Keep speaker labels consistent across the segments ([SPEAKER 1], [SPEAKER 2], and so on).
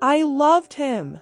[SPEAKER 1] I loved him.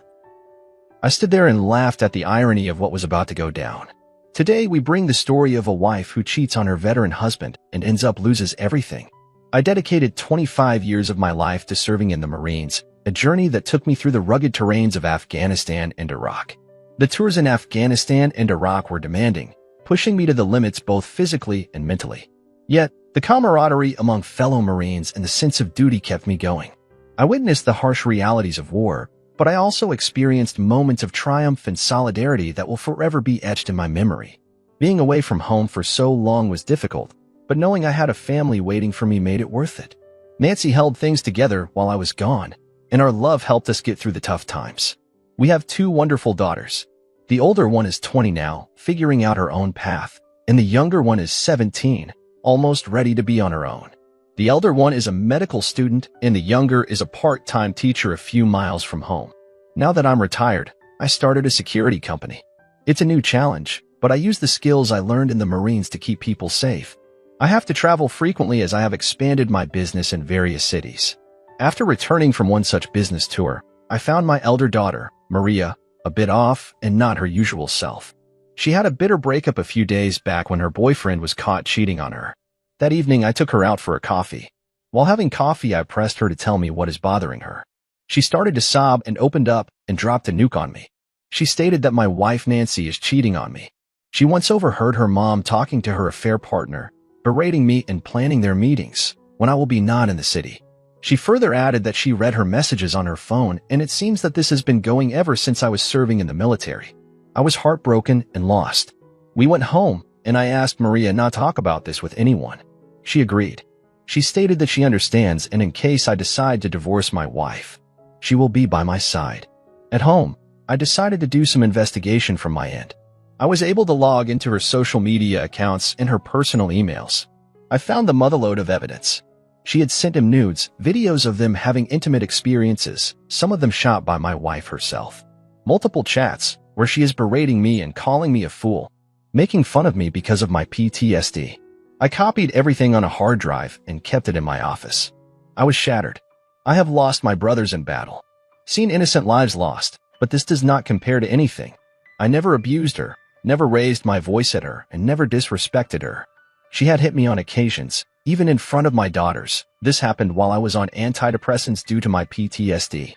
[SPEAKER 2] I stood there and laughed at the irony of what was about to go down. Today, we bring the story of a wife who cheats on her veteran husband and ends up loses everything. I dedicated 25 years of my life to serving in the Marines, a journey that took me through the rugged terrains of Afghanistan and Iraq. The tours in Afghanistan and Iraq were demanding, pushing me to the limits both physically and mentally. Yet, the camaraderie among fellow Marines and the sense of duty kept me going. I witnessed the harsh realities of war, but I also experienced moments of triumph and solidarity that will forever be etched in my memory. Being away from home for so long was difficult, but knowing I had a family waiting for me made it worth it. Nancy held things together while I was gone, and our love helped us get through the tough times. We have 2 wonderful daughters. The older one is 20 now, figuring out her own path, and the younger one is 17, almost ready to be on her own. The elder one is a medical student, and the younger is a part-time teacher a few miles from home. Now that I'm retired, I started a security company. It's a new challenge, but I use the skills I learned in the Marines to keep people safe. I have to travel frequently as I have expanded my business in various cities. After returning from one such business tour, I found my elder daughter, Maria, a bit off and not her usual self. She had a bitter breakup a few days back when her boyfriend was caught cheating on her. That evening, I took her out for a coffee. While having coffee, I pressed her to tell me what is bothering her. She started to sob and opened up and dropped a nuke on me. She stated that my wife Nancy is cheating on me. She once overheard her mom talking to her affair partner, berating me and planning their meetings when I will be not in the city. She further added that she read her messages on her phone, and it seems that this has been going ever since I was serving in the military. I was heartbroken and lost. We went home, and I asked Maria not to talk about this with anyone. She agreed. She stated that she understands, and in case I decide to divorce my wife, she will be by my side. At home, I decided to do some investigation from my end. I was able to log into her social media accounts and her personal emails. I found the motherlode of evidence. She had sent him nudes, videos of them having intimate experiences, some of them shot by my wife herself. Multiple chats, where she is berating me and calling me a fool, making fun of me because of my PTSD. I copied everything on a hard drive and kept it in my office. I was shattered. I have lost my brothers in battle. Seen innocent lives lost, but this does not compare to anything. I never abused her, never raised my voice at her, and never disrespected her. She had hit me on occasions, even in front of my daughters. This happened while I was on antidepressants due to my PTSD.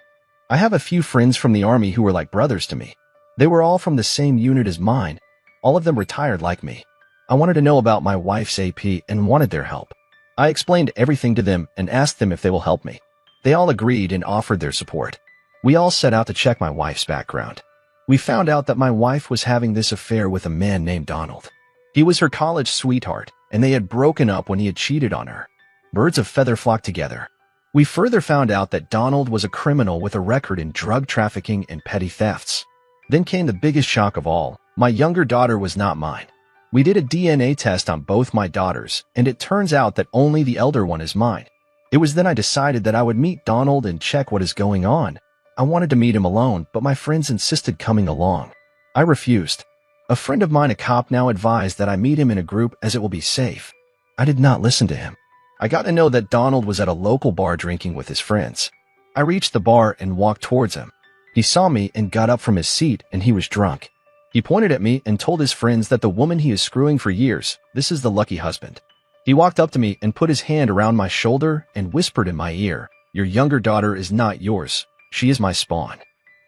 [SPEAKER 2] I have a few friends from the army who were like brothers to me. They were all from the same unit as mine. All of them retired like me. I wanted to know about my wife's AP and wanted their help. I explained everything to them and asked them if they will help me. They all agreed and offered their support. We all set out to check my wife's background. We found out that my wife was having this affair with a man named Donald. He was her college sweetheart, and they had broken up when he had cheated on her. Birds of feather flocked together. We further found out that Donald was a criminal with a record in drug trafficking and petty thefts. Then came the biggest shock of all. My younger daughter was not mine. We did a DNA test on both my daughters, and it turns out that only the elder one is mine. It was then I decided that I would meet Donald and check what is going on. I wanted to meet him alone, but my friends insisted coming along. I refused. A friend of mine, a cop, now advised that I meet him in a group as it will be safe. I did not listen to him. I got to know that Donald was at a local bar drinking with his friends. I reached the bar and walked towards him. He saw me and got up from his seat, and he was drunk. He pointed at me and told his friends that the woman he is screwing for years, this is the lucky husband. He walked up to me and put his hand around my shoulder and whispered in my ear, "Your younger daughter is not yours. She is my spawn."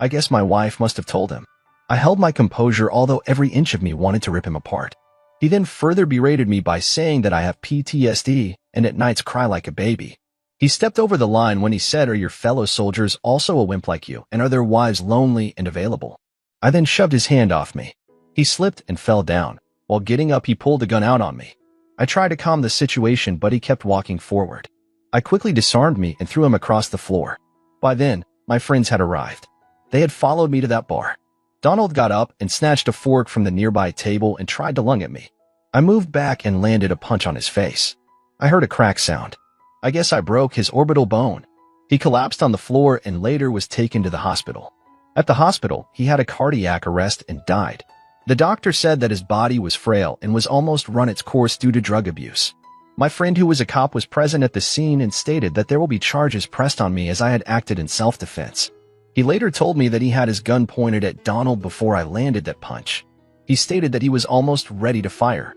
[SPEAKER 2] I guess my wife must have told him. I held my composure, although every inch of me wanted to rip him apart. He then further berated me by saying that I have PTSD and at nights cry like a baby. He stepped over the line when he said, "Are your fellow soldiers also a wimp like you, and are their wives lonely and available?" I then shoved his hand off me. He slipped and fell down. While getting up, he pulled a gun out on me. I tried to calm the situation, but he kept walking forward. I quickly disarmed me and threw him across the floor. By then, my friends had arrived. They had followed me to that bar. Donald got up and snatched a fork from the nearby table and tried to lung at me. I moved back and landed a punch on his face. I heard a crack sound. I guess I broke his orbital bone. He collapsed on the floor and later was taken to the hospital. At the hospital, he had a cardiac arrest and died. The doctor said that his body was frail and was almost run its course due to drug abuse. My friend, who was a cop, was present at the scene and stated that there will be charges pressed on me as I had acted in self-defense. He later told me that he had his gun pointed at Donald before I landed that punch. He stated that he was almost ready to fire.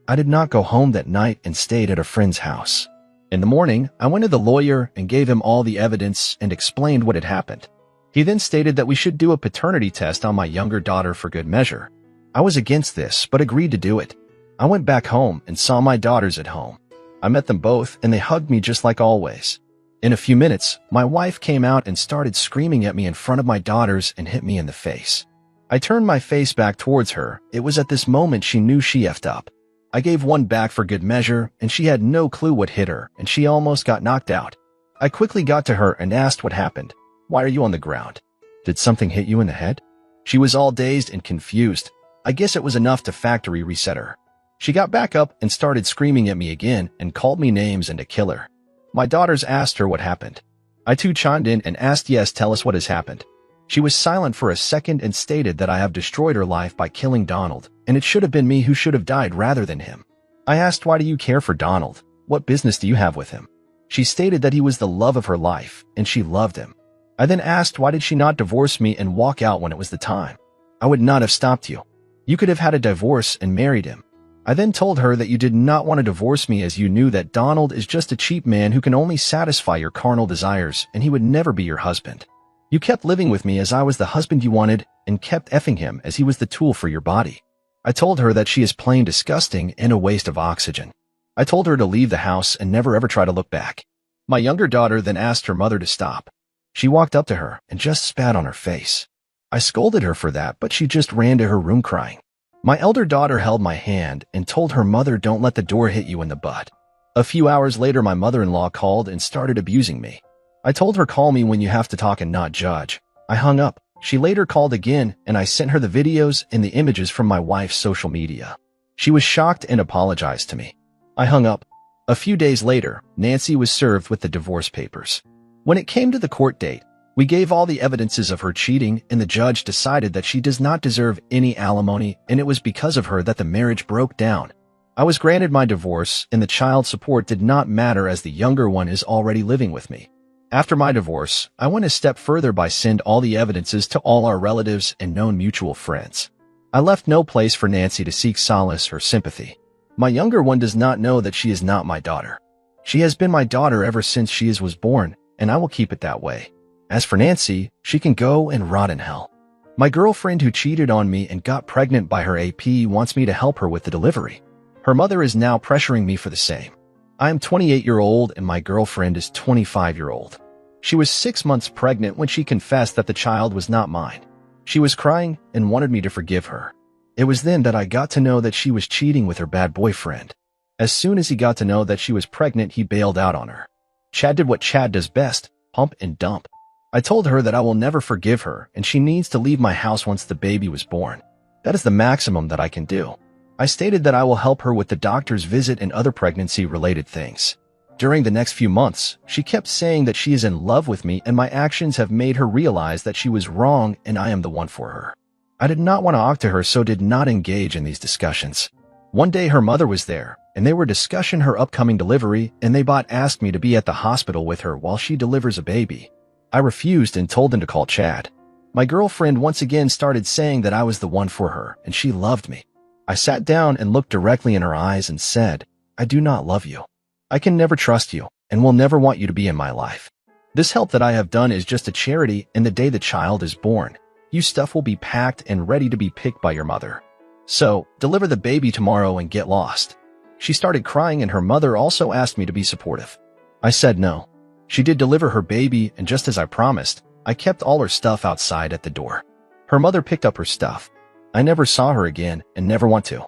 [SPEAKER 2] I did not go home that night and stayed at a friend's house. In the morning, I went to the lawyer and gave him all the evidence and explained what had happened. He then stated that we should do a paternity test on my younger daughter for good measure. I was against this, but agreed to do it. I went back home and saw my daughters at home. I met them both and they hugged me just like always. In a few minutes, my wife came out and started screaming at me in front of my daughters and hit me in the face. I turned my face back towards her. It was at this moment she knew she effed up. I gave one back for good measure, and she had no clue what hit her, and she almost got knocked out. I quickly got to her and asked what happened. Why are you on the ground? Did something hit you in the head? She was all dazed and confused. I guess it was enough to factory reset her. She got back up and started screaming at me again and called me names and a killer. My daughters asked her what happened. I too chimed in and asked, yes, tell us what has happened. She was silent for a second and stated that I have destroyed her life by killing Donald, and it should have been me who should have died rather than him. I asked, why do you care for Donald? What business do you have with him? She stated that he was the love of her life, and she loved him. I then asked, why did she not divorce me and walk out when it was the time? I would not have stopped you. You could have had a divorce and married him. I then told her that you did not want to divorce me as you knew that Donald is just a cheap man who can only satisfy your carnal desires and he would never be your husband. You kept living with me as I was the husband you wanted and kept effing him as he was the tool for your body. I told her that she is plain disgusting and a waste of oxygen. I told her to leave the house and never ever try to look back. My younger daughter then asked her mother to stop. She walked up to her and just spat on her face. I scolded her for that, but she just ran to her room crying. My elder daughter held my hand and told her mother, don't let the door hit you in the butt. A few hours later, my mother-in-law called and started abusing me. I told her, call me when you have to talk and not judge. I hung up. She later called again and I sent her the videos and the images from my wife's social media. She was shocked and apologized to me. I hung up. A few days later, Nancy was served with the divorce papers. When it came to the court date, we gave all the evidences of her cheating and the judge decided that she does not deserve any alimony and it was because of her that the marriage broke down. I was granted my divorce and the child support did not matter as the younger one is already living with me. After my divorce, I went a step further by sending all the evidences to all our relatives and known mutual friends. I left no place for Nancy to seek solace or sympathy. My younger one does not know that she is not my daughter. She has been my daughter ever since she was born and I will keep it that way. As for Nancy, she can go and rot in hell. My girlfriend who cheated on me and got pregnant by her AP wants me to help her with the delivery. Her mother is now pressuring me for the same. I am 28-year-old and my girlfriend is 25-year-old. She was 6 months pregnant when she confessed that the child was not mine. She was crying and wanted me to forgive her. It was then that I got to know that she was cheating with her bad boyfriend. As soon as he got to know that she was pregnant, he bailed out on her. Chad did what Chad does best, pump and dump. I told her that I will never forgive her and she needs to leave my house once the baby was born. That is the maximum that I can do. I stated that I will help her with the doctor's visit and other pregnancy-related things. During the next few months, she kept saying that she is in love with me and my actions have made her realize that she was wrong and I am the one for her. I did not want to talk to her, so did not engage in these discussions. One day her mother was there and they were discussing her upcoming delivery and they asked me to be at the hospital with her while she delivers a baby. I refused and told them to call Chad. My girlfriend once again started saying that I was the one for her and she loved me. I sat down and looked directly in her eyes and said, I do not love you. I can never trust you and will never want you to be in my life. This help that I have done is just a charity, and the day the child is born, your stuff will be packed and ready to be picked by your mother. So, deliver the baby tomorrow and get lost. She started crying and her mother also asked me to be supportive. I said no. She did deliver her baby and just as I promised, I kept all her stuff outside at the door. Her mother picked up her stuff. I never saw her again and never want to.